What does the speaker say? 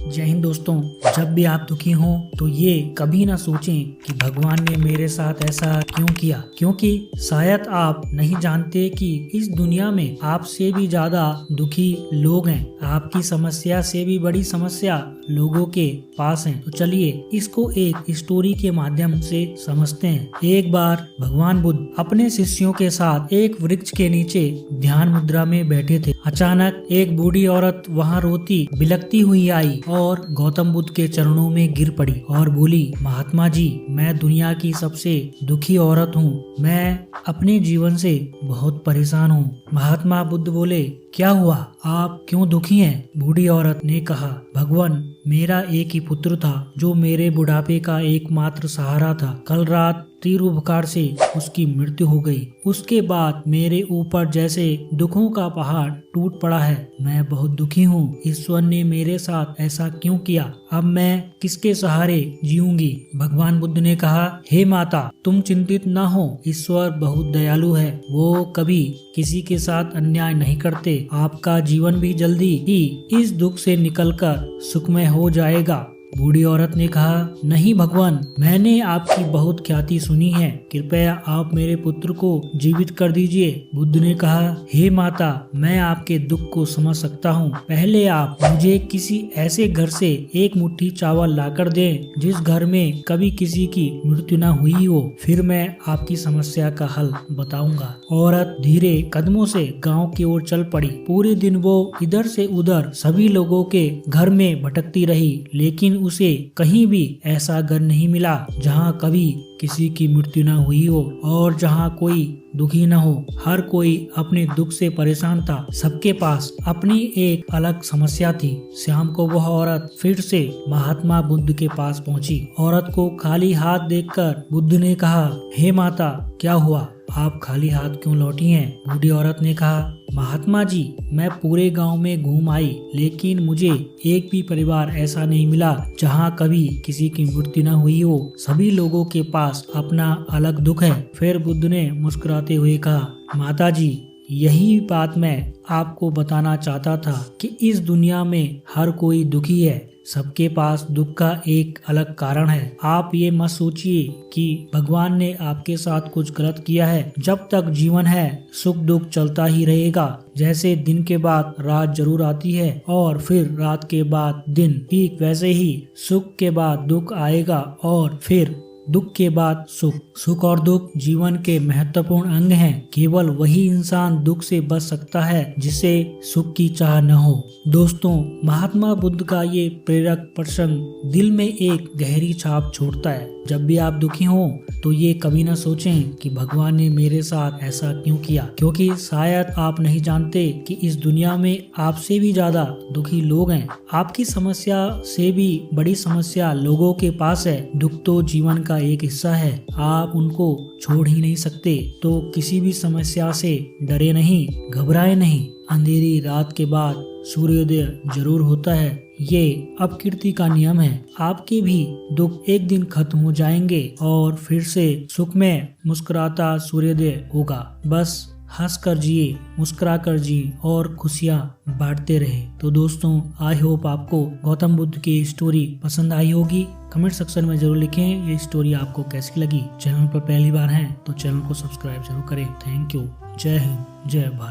जय हिंद दोस्तों। जब भी आप दुखी हों तो ये कभी ना सोचें कि भगवान ने मेरे साथ ऐसा क्यों किया, क्योंकि शायद आप नहीं जानते कि इस दुनिया में आपसे भी ज्यादा दुखी लोग हैं। आपकी समस्या से भी बड़ी समस्या लोगों के पास है। तो चलिए इसको एक स्टोरी के माध्यम से समझते हैं। एक बार भगवान बुद्ध अपने शिष्यों के साथ एक वृक्ष के नीचे ध्यान मुद्रा में बैठे थे। अचानक एक बूढ़ी औरत वहां रोती बिलखती हुई आई और गौतम बुद्ध के चरणों में गिर पड़ी और बोली, महात्मा जी, मैं दुनिया की सबसे दुखी औरत हूँ। मैं अपने जीवन से बहुत परेशान हूँ। महात्मा बुद्ध बोले, क्या हुआ, आप क्यों दुखी हैं? बूढ़ी औरत ने कहा, भगवान, मेरा एक ही पुत्र था जो मेरे बुढ़ापे का एकमात्र सहारा था। कल रात तीर उपकार से उसकी मृत्यु हो गई। उसके बाद मेरे ऊपर जैसे दुखों का पहाड़ टूट पड़ा है। मैं बहुत दुखी हूँ। ईश्वर ने मेरे साथ ऐसा क्यों किया? अब मैं किसके सहारे जीऊंगी? भगवान बुद्ध ने कहा, हे माता, तुम चिंतित न हो। ईश्वर बहुत दयालु है। वो कभी किसी के साथ अन्याय नहीं करते। आपका जीवन भी जल्दी ही इस दुख से निकलकर सुखमय हो जाएगा। बूढ़ी औरत ने कहा, नहीं भगवान, मैंने आपकी बहुत ख्याति सुनी है। कृपया आप मेरे पुत्र को जीवित कर दीजिए। बुद्ध ने कहा, हे माता, मैं आपके दुख को समझ सकता हूँ। पहले आप मुझे किसी ऐसे घर से एक मुट्ठी चावल लाकर दें जिस घर में कभी किसी की मृत्यु न हुई हो, फिर मैं आपकी समस्या का हल बताऊंगा। औरत धीरे कदमों से गांव की ओर चल पड़ी। पूरे दिन वो इधर से उधर सभी लोगों के घर में भटकती रही, लेकिन उसे कहीं भी ऐसा घर नहीं मिला जहां कभी किसी की मृत्यु न हुई हो और जहां कोई दुखी न हो। हर कोई अपने दुख से परेशान था। सबके पास अपनी एक अलग समस्या थी। शाम को वह औरत फिर से महात्मा बुद्ध के पास पहुंची। औरत को खाली हाथ देखकर बुद्ध ने कहा, हे माता, क्या हुआ? आप खाली हाथ क्यों लौटी हैं? बूढ़ी औरत ने कहा, महात्मा जी, मैं पूरे गांव में घूम आई, लेकिन मुझे एक भी परिवार ऐसा नहीं मिला जहां कभी किसी की मृत्यु न हुई हो। सभी लोगों के पास अपना अलग दुख है। फिर बुद्ध ने मुस्कुराते हुए कहा, माता जी, यही बात मैं आपको बताना चाहता था कि इस दुनिया में हर कोई दुखी है। सबके पास दुख का एक अलग कारण है। आप ये मत सोचिए कि भगवान ने आपके साथ कुछ गलत किया है। जब तक जीवन है सुख दुख चलता ही रहेगा। जैसे दिन के बाद रात जरूर आती है और फिर रात के बाद दिन, ठीक वैसे ही सुख के बाद दुख आएगा और फिर दुख के बाद सुख। सुख और दुख जीवन के महत्वपूर्ण अंग हैं। केवल वही इंसान दुख से बच सकता है जिसे सुख की चाह न हो। दोस्तों, महात्मा बुद्ध का ये प्रेरक प्रसंग दिल में एक गहरी छाप छोड़ता है। जब भी आप दुखी हो तो ये कभी ना सोचें कि भगवान ने मेरे साथ ऐसा क्यों किया, क्योंकि शायद आप नहीं जानते कि इस दुनिया में आपसे भी ज्यादा दुखी लोग हैं। आपकी समस्या से भी बड़ी समस्या लोगों के पास है। दुख तो जीवन का एक हिस्सा है। आप उनको छोड़ ही नहीं सकते। तो किसी भी समस्या से डरे नहीं, घबराए नहीं। अंधेरी रात के बाद सूर्योदय जरूर होता है। ये अपकीर्ति का नियम है। आपके भी दुख एक दिन खत्म हो जाएंगे और फिर से सुख में मुस्कुराता सूर्योदय होगा। बस हंस कर जिए, मुस्कुरा कर जिए और खुशियाँ बांटते रहे। तो दोस्तों, आई होप आपको गौतम बुद्ध की स्टोरी पसंद आई होगी। कमेंट सेक्शन में जरूर लिखें ये स्टोरी आपको कैसी लगी। चैनल पर पहली बार हैं तो चैनल को सब्सक्राइब जरूर करें। Thank you. जय हिंद, जय भारत।